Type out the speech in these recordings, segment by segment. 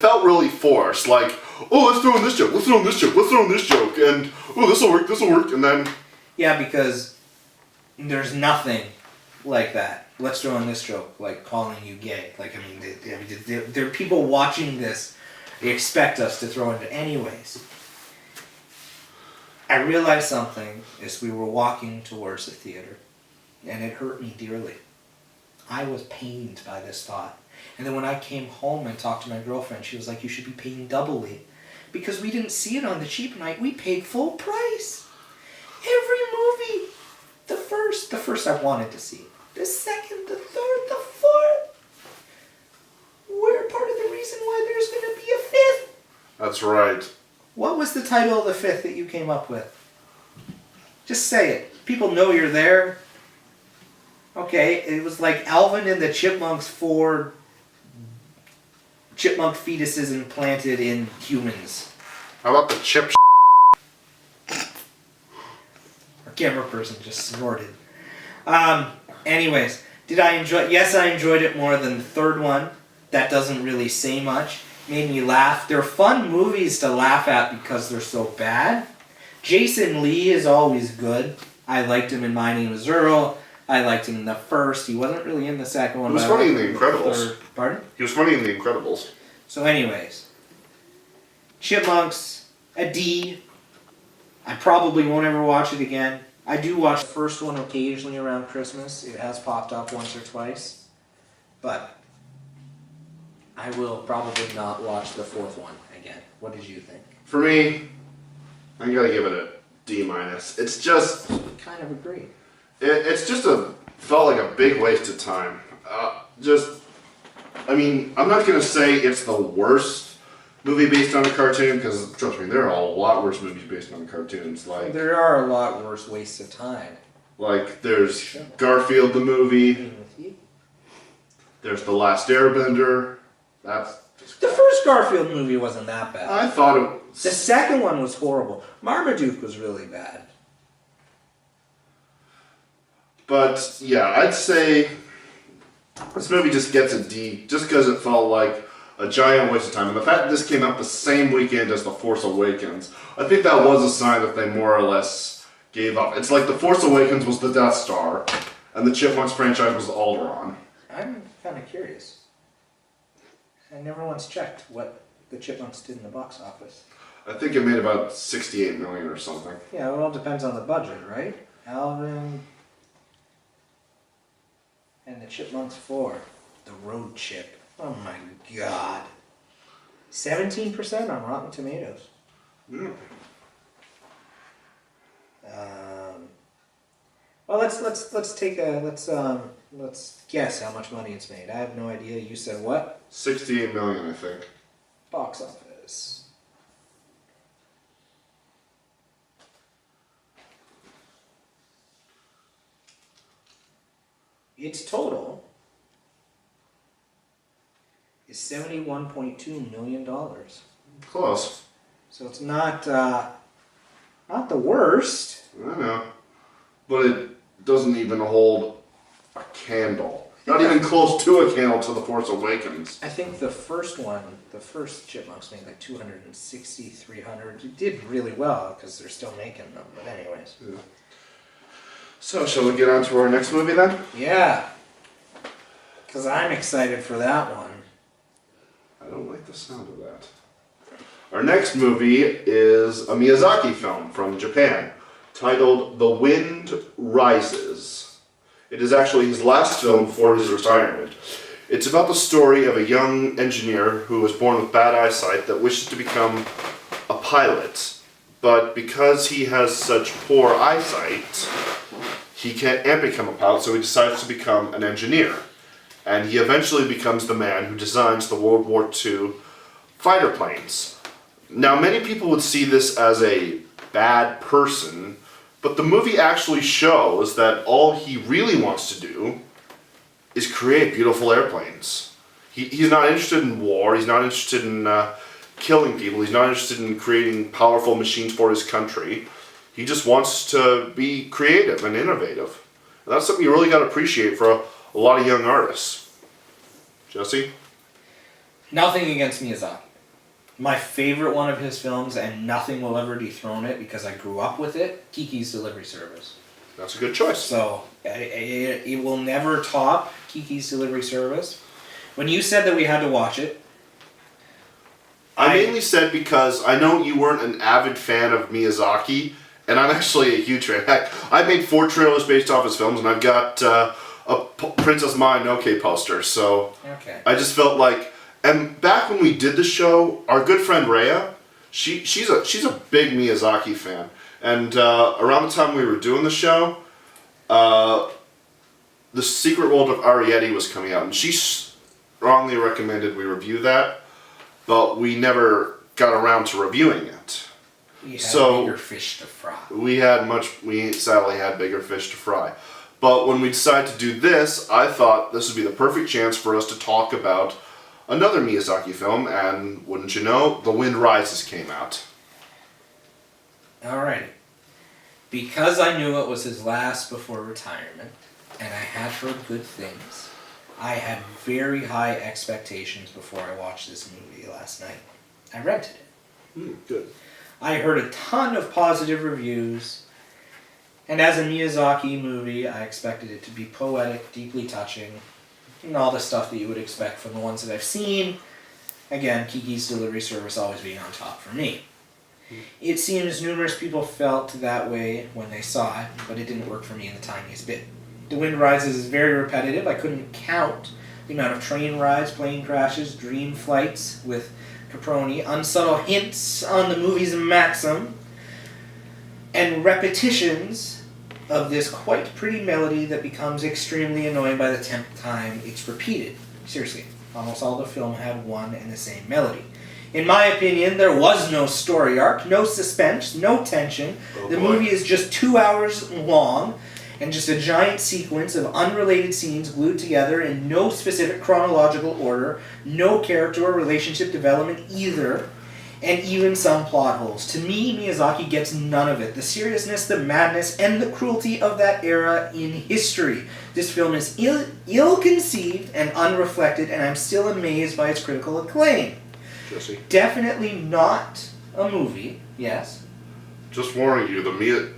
felt really forced. Like, oh, let's throw in this joke, let's throw in this joke, let's throw in this joke, and oh, this will work, and then... Yeah, because there's nothing like that. Let's throw in this joke, like calling you gay. Like, I mean, there are people watching this. They expect us to throw it anyways. I realized something as we were walking towards the theater, and it hurt me dearly. I was pained by this thought. And then when I came home and talked to my girlfriend, she was like, you should be paying doubly. Because we didn't see it on the cheap night, we paid full price. Every movie. The first I wanted to see. The second, the third, the fourth. We're part of the reason why there's going to be a fifth. That's right. What was the title of the fifth that you came up with? Just say it. People know you're there. Okay, it was like Alvin and the Chipmunks 4 chipmunk fetuses implanted in humans. How about the chip? Our camera person just snorted. Anyways, did I enjoy? Yes, I enjoyed it more than the third one. That doesn't really say much. Made me laugh. They're fun movies to laugh at because they're so bad. Jason Lee is always good. I liked him in My Name is Earl. I liked him in the first. He wasn't really in the second one. He was funny in The Incredibles. Pardon? He was funny in The Incredibles. So anyways, Chipmunks, a D. I probably won't ever watch it again. I do watch the first one occasionally around Christmas. It has popped up once or twice. But I will probably not watch the fourth one again. What did you think? For me, I gotta give it a D-. It's just... Kind of agree. It's just felt like a big waste of time. I mean, I'm not gonna say it's the worst movie based on a cartoon, because trust me, there are a lot worse movies based on cartoons. Like there are a lot worse wastes of time. Like there's Garfield the movie. There's The Last Airbender. That's just... The first Garfield movie wasn't that bad. I thought it was... The second one was horrible. Marmaduke was really bad. But yeah, I'd say this movie just gets a D just because it felt like a giant waste of time. And the fact that this came out the same weekend as The Force Awakens, I think that was a sign that they more or less gave up. It's like The Force Awakens was the Death Star, and the Chipmunks franchise was Alderaan. I'm kind of curious. I never once checked what the Chipmunks did in the box office. I think it made about $68 million or something. Yeah, it all depends on the budget, right? Alvin and the Chipmunks 4, The Road Chip. Oh my God. 17% on Rotten Tomatoes. Yeah. Well, let's guess how much money it's made. I have no idea. You said what? 68 million, I think. Box office. Its total is $71.2 million. Close. So it's not the worst. I know. But it doesn't even hold a candle. Not even close to a candle to The Force Awakens. I think the first Chipmunks made like 260, 300. It did really well because they're still making them. But anyways. Yeah. So, shall we get on to our next movie then? Yeah. Because I'm excited for that one. I don't like the sound of that. Our next movie is a Miyazaki film from Japan titled The Wind Rises. It is actually his last film before his retirement. It's about the story of a young engineer who was born with bad eyesight that wishes to become a pilot. But because he has such poor eyesight, he can't become a pilot, so he decides to become an engineer. And he eventually becomes the man who designs the World War II fighter planes. Now, many people would see this as a bad person, but the movie actually shows that all he really wants to do is create beautiful airplanes. He's not interested in war, he's not interested in killing people, he's not interested in creating powerful machines for his country. He just wants to be creative and innovative. And that's something you really got to appreciate for a lot of young artists. Jesse? Nothing against Miyazaki. My favorite one of his films, and nothing will ever dethrone it because I grew up with it, Kiki's Delivery Service. That's a good choice. So, it will never top Kiki's Delivery Service. When you said that we had to watch it, I mainly said because I know you weren't an avid fan of Miyazaki, and I'm actually a huge fan. Heck, I made 4 trailers based off his films, and I've got a Princess Mononoke poster, so okay. I just felt like... And back when we did the show, our good friend Rhea, she's a big Miyazaki fan. And around the time we were doing the show, The Secret World of Arrietty was coming out, and she strongly recommended we review that, but we never got around to reviewing it. We had So, bigger fish to fry. We sadly had bigger fish to fry. But when we decided to do this, I thought this would be the perfect chance for us to talk about another Miyazaki film, and wouldn't you know, The Wind Rises came out. Alrighty. Because I knew it was his last before retirement, and I had heard good things, I had very high expectations before I watched this movie last night. I rented it. Good. I heard a ton of positive reviews, and as a Miyazaki movie, I expected it to be poetic, deeply touching, and all the stuff that you would expect from the ones that I've seen. Again, Kiki's Delivery Service always being on top for me. It seems numerous people felt that way when they saw it, but it didn't work for me in the tiniest bit. The Wind Rises is very repetitive. I couldn't count the amount of train rides, plane crashes, dream flights with Caproni, unsubtle hints on the movie's maxim, and repetitions of this quite pretty melody that becomes extremely annoying by the 10th time it's repeated. Seriously, almost all the film had one and the same melody. In my opinion, there was no story arc, no suspense, no tension. The movie is just 2 hours long, and just a giant sequence of unrelated scenes glued together in no specific chronological order, no character or relationship development either, and even some plot holes. To me, Miyazaki gets none of it. The seriousness, the madness, and the cruelty of that era in history. This film is ill-conceived and unreflected, and I'm still amazed by its critical acclaim. Jesse? Definitely not a movie, yes. Just warning you,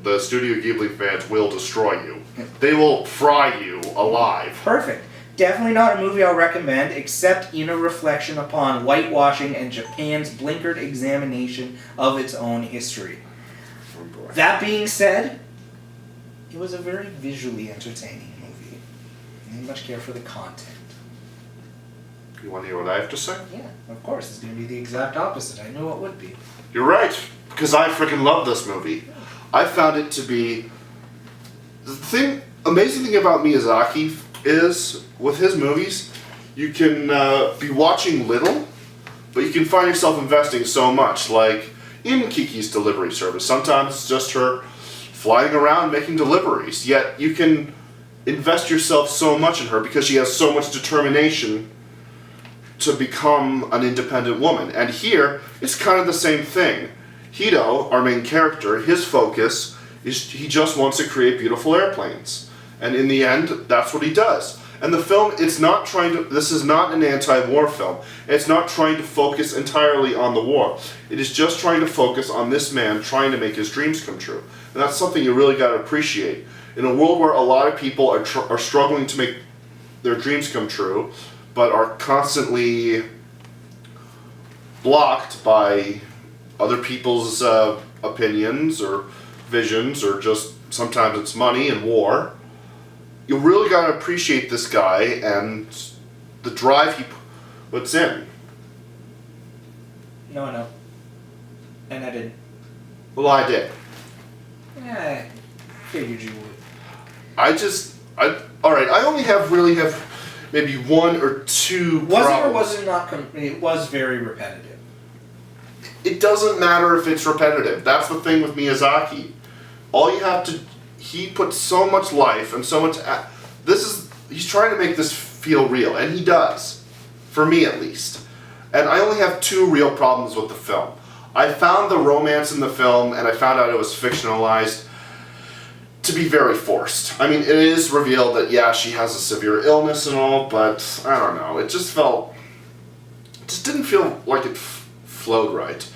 the Studio Ghibli fans will destroy you. They will fry you alive. Perfect. Definitely not a movie I'll recommend, except in a reflection upon whitewashing and Japan's blinkered examination of its own history. Oh boy. That being said, it was a very visually entertaining movie. I didn't much care for the content. You want to hear what I have to say? Yeah, of course, it's going to be the exact opposite. I knew it would be. You're right, because I freaking love this movie. I found it to be... amazing thing about Miyazaki is, with his movies, you can be watching little, but you can find yourself investing so much, like in Kiki's Delivery Service. Sometimes it's just her flying around making deliveries, yet you can invest yourself so much in her because she has so much determination to become an independent woman. And here, it's kind of the same thing. Hito, our main character, his focus is he just wants to create beautiful airplanes. And in the end, that's what he does. And the film, it's not trying to, this is not an anti-war film. It's not trying to focus entirely on the war. It is just trying to focus on this man trying to make his dreams come true. And that's something you really got to appreciate. In a world where a lot of people are struggling to make their dreams come true, but are constantly blocked by other people's opinions or visions, or just sometimes it's money and war, you really got to appreciate this guy and the drive he puts in. No, I know. And I didn't. Well, I did. I figured you would. Alright, I only really have maybe one or two Was problems. it or was it not? It was very repetitive. It doesn't matter if it's repetitive. That's the thing with Miyazaki. All you have to... He puts so much life and so much... He's trying to make this feel real, and he does. For me, at least. And I only have two real problems with the film. I found the romance in the film, and I found out it was fictionalized, to be very forced. I mean, it is revealed that, yeah, she has a severe illness and all, but I don't know. It just didn't feel like it flowed right.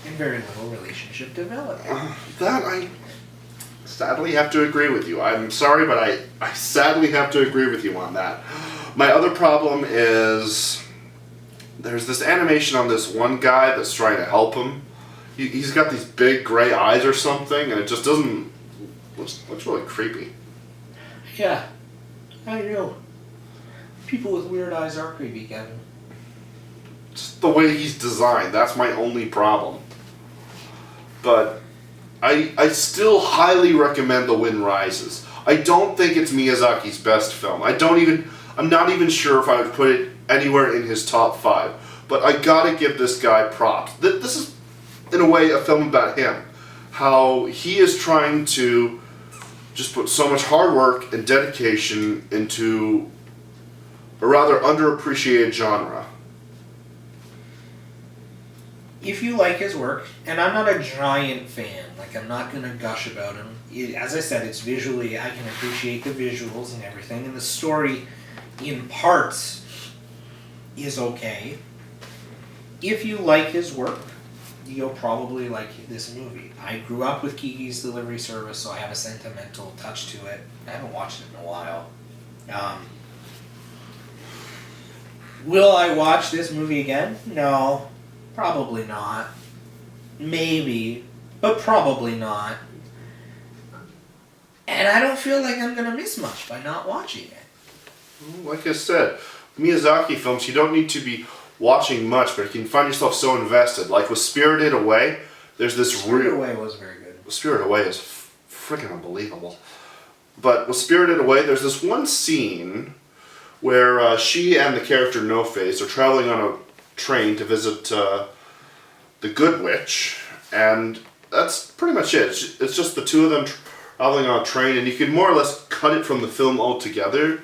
And very little relationship developed. That I sadly have to agree with you. I'm sorry, but I sadly have to agree with you on that. My other problem is there's this animation on this one guy that's trying to help him. He's got these big gray eyes or something, and it just doesn't... looks really creepy. Yeah, I know. People with weird eyes are creepy, Kevin. Just the way he's designed, that's my only problem. But I still highly recommend The Wind Rises. I don't think it's Miyazaki's best film. I'm not even sure if I would put it anywhere in his top 5. But I gotta give this guy props. This is, in a way, a film about him. How he is trying to just put so much hard work and dedication into a rather underappreciated genre. If you like his work, and I'm not a giant fan, like I'm not going to gush about him. As I said, it's visually, I can appreciate the visuals and everything, and the story in parts is okay. If you like his work, you'll probably like this movie. I grew up with Kiki's Delivery Service, so I have a sentimental touch to it. I haven't watched it in a while. Will I watch this movie again? No. Probably not. Maybe. But probably not. And I don't feel like I'm going to miss much by not watching it. Like I said, Miyazaki films, you don't need to be watching much, but you can find yourself so invested. Like with Spirited Away, there's this Spirited Away was very good. Spirited Away is freaking unbelievable. But with Spirited Away, there's this one scene where she and the character No Face are traveling on a train to visit the Good Witch, and that's pretty much it. It's just the two of them traveling on a train, and you can more or less cut it from the film altogether,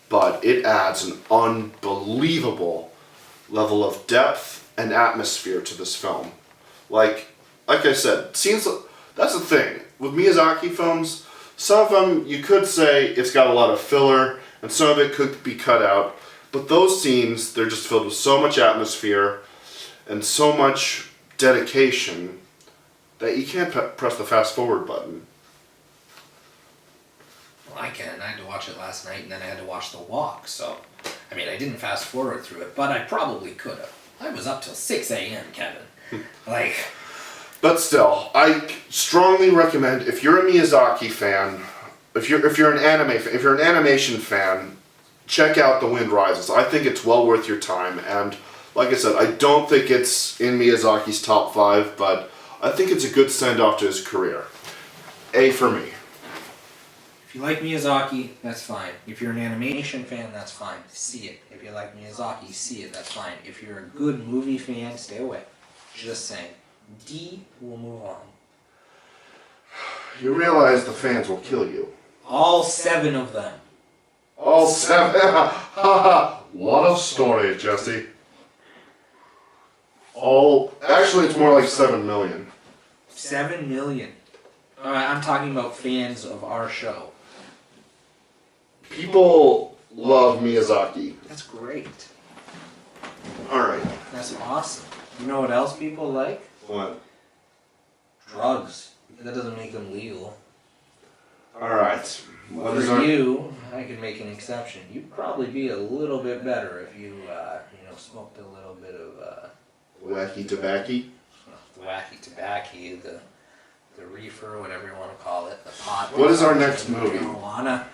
but it adds an unbelievable level of depth and atmosphere to this film. Like I said, scenes. That's the thing with Miyazaki films. Some of them you could say it's got a lot of filler, and some of it could be cut out. But those scenes, they're just filled with so much atmosphere and so much dedication that you can't press the fast forward button. Well, I can. I had to watch it last night, and then I had to watch The Walk, so... I mean, I didn't fast forward through it, but I probably could have. I was up till 6 a.m., Kevin. But still, I strongly recommend, if you're a Miyazaki fan, if you're an anime fan, if you're an animation fan, check out The Wind Rises. I think it's well worth your time, and like I said, I don't think it's in Miyazaki's top 5, but I think it's a good send-off to his career. A for me. If you like Miyazaki, that's fine. If you're an animation fan, that's fine. See it. If you like Miyazaki, see it. That's fine. If you're a good movie fan, stay away. Just saying. D, we'll move on. You realize the fans will kill you. All 7 of them. All 7? What a story, Jesse. Actually, it's more like 7 million. 7 million. I'm talking about fans of our show. People love Miyazaki. That's great. Alright. That's awesome. You know what else people like? What? Drugs. That doesn't make them legal. Alright. For you, I could make an exception. You'd probably be a little bit better if you, smoked a little bit of, wacky tobacco? The wacky tobacco, the reefer, whatever you want to call it, the pot. What is our next movie? Marijuana.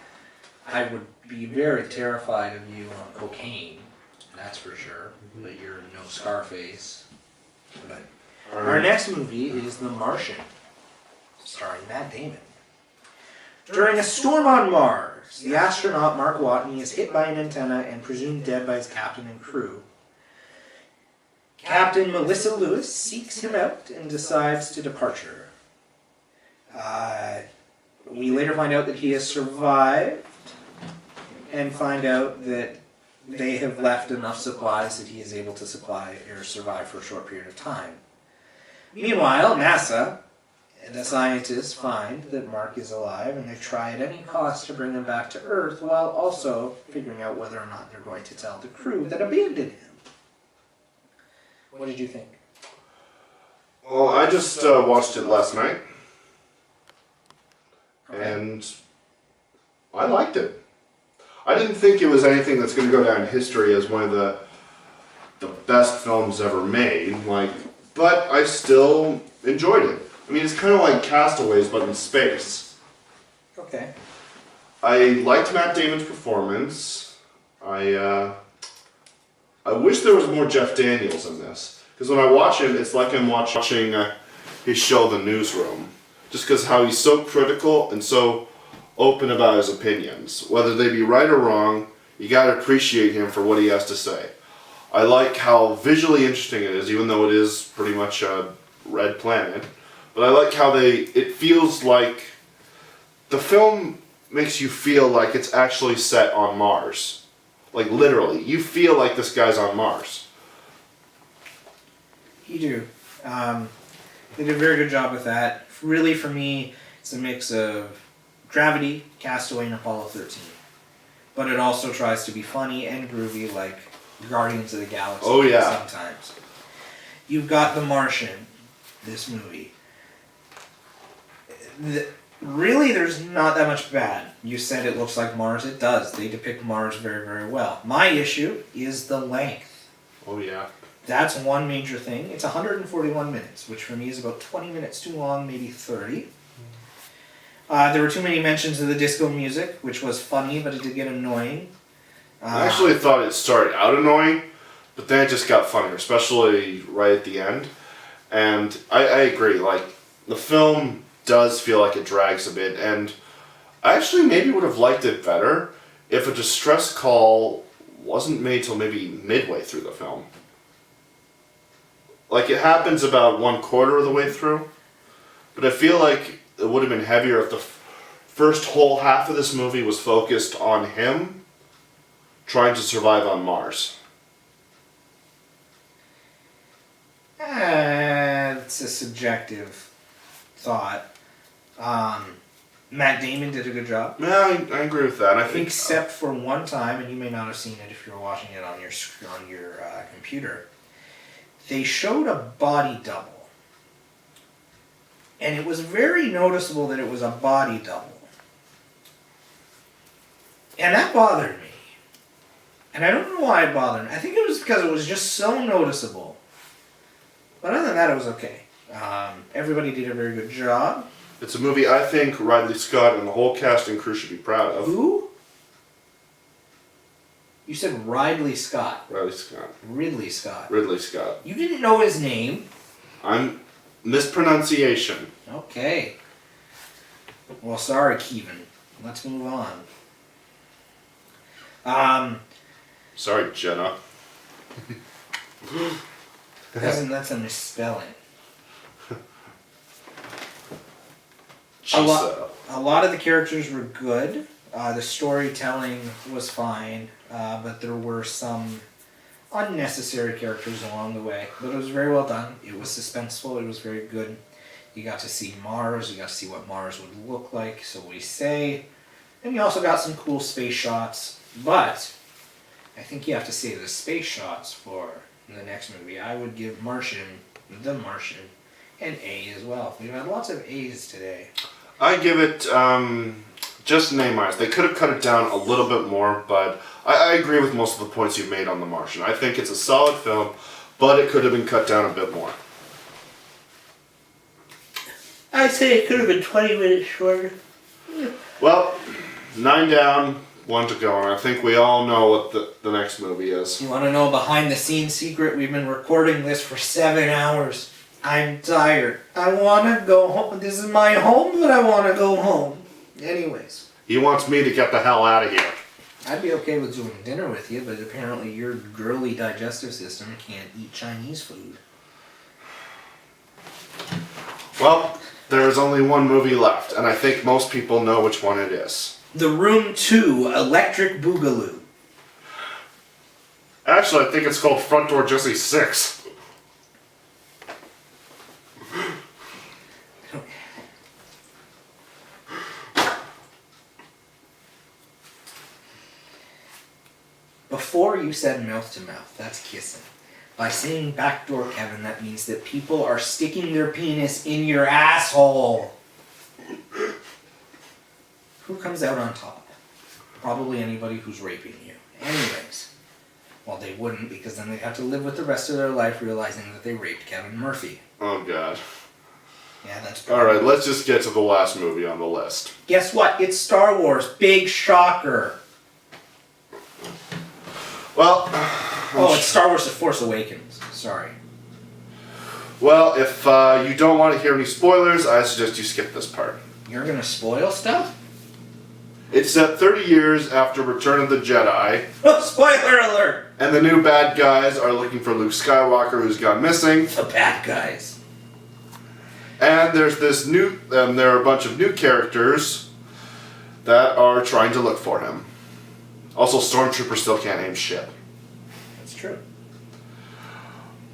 I would be very terrified of you on cocaine, that's for sure. But you're no Scarface. But our next movie is The Martian, starring Matt Damon. During a storm on Mars, the astronaut Mark Watney is hit by an antenna and presumed dead by his captain and crew. Captain Melissa Lewis seeks him out and decides to departure. We later find out that he has survived and find out that they have left enough supplies that he is able to supply or survive for a short period of time. Meanwhile, NASA and the scientists find that Mark is alive, and they try at any cost to bring him back to Earth, while also figuring out whether or not they're going to tell the crew that abandoned him. What did you think? Well, I just watched it last night, Okay. and I liked it. I didn't think it was anything that's going to go down in history as one of the best films ever made. But I still enjoyed it. I mean, it's kind of like Castaways, but in space. Okay. I liked Matt Damon's performance. I wish there was more Jeff Daniels in this, because when I watch him, it's like I'm watching his show, The Newsroom. Just because how he's so critical and so open about his opinions, whether they be right or wrong. You gotta appreciate him for what he has to say. I like how visually interesting it is, even though it is pretty much a red planet. But I like how it feels like the film makes you feel like it's actually set on Mars. Like literally, you feel like this guy's on Mars. You do. They did a very good job with that. Really, for me, it's a mix of Gravity, Castaway, and Apollo 13. But it also tries to be funny and groovy like Guardians of the Galaxy Oh, yeah. sometimes. You've got The Martian, this movie. Really, there's not that much bad. You said it looks like Mars. It does. They depict Mars very, very well. My issue is the length. Oh yeah. That's one major thing. It's 141 minutes, which for me is about 20 minutes too long, maybe 30. There were too many mentions of the disco music, which was funny, but it did get annoying. I actually thought it started out annoying, but then it just got funnier, especially right at the end. And I agree, like, the film does feel like it drags a bit, and I actually maybe would have liked it better if a distress call wasn't made till maybe midway through the film. Like, it happens about 1/4 of the way through, but I feel like it would have been heavier if the first whole half of this movie was focused on him trying to survive on Mars. It's a subjective thought. Matt Damon did a good job. Yeah, I agree with that. I think Except for one time, and you may not have seen it if you're watching it on your computer. They showed a body double, and it was very noticeable that it was a body double, and that bothered me. And I don't know why it bothered me. I think it was because it was just so noticeable. But other than that, it was okay. Everybody did a very good job. it's a movie I think Ridley Scott and the whole cast and crew should be proud of. Who? You said Ridley Scott. Ridley Scott. Ridley Scott. Ridley Scott. You didn't know his name. I'm mispronunciation. Okay. Well, sorry, Kevin. Let's move on. Sorry, Jenna. That's a misspelling. She said. A lot of the characters were good. The storytelling was fine, but there were some unnecessary characters along the way. But it was very well done. It was suspenseful. It was very good. You got to see Mars. You got to see what Mars would look like, so we say. And you also got some cool space shots. But I think you have to save the space shots for the next movie. I would give The Martian, an A as well. We've had lots of A's today. I give it just an A-. They could have cut it down a little bit more, but I agree with most of the points you've made on The Martian. I think it's a solid film, but it could have been cut down a bit more. I'd say it could have been 20 minutes shorter. Well, 9 down, 1 to go, and I think we all know what the next movie is. You want to know a behind-the-scenes secret? We've been recording this for 7 hours. I'm tired. I want to go home. This is my home, but I want to go home. Anyways. He wants me to get the hell out of here. I'd be okay with doing dinner with you, but apparently your girly digestive system can't eat Chinese food. Well, there is only one movie left, and I think most people know which one it is. The Room 2, Electric Boogaloo. Actually, I think it's called Front Door Jesse 6. Before you said mouth to mouth, that's kissing. By saying backdoor, Kevin, that means that people are sticking their penis in your asshole. Who comes out on top? Probably anybody who's raping you. Anyways. Well, they wouldn't, because then they'd have to live with the rest of their life realizing that they raped Kevin Murphy. Oh, God. Yeah, that's Alright, let's just get to the last movie on the list. Guess what? It's Star Wars. Big shocker. Well... Oh, it's Star Wars The Force Awakens. Sorry. Well, if you don't want to hear any spoilers, I suggest you skip this part. You're gonna spoil stuff? It's set 30 years after Return of the Jedi, Oh, spoiler alert! and the new bad guys are looking for Luke Skywalker, who's gone missing. The bad guys. And there's this new, there are a bunch of new characters that are trying to look for him. Also, Stormtroopers still can't aim shit. That's true.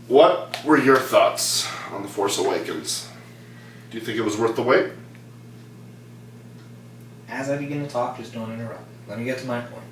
What were your thoughts on The Force Awakens? Do you think it was worth the wait? As I begin to talk, just don't interrupt. Let me get to my point.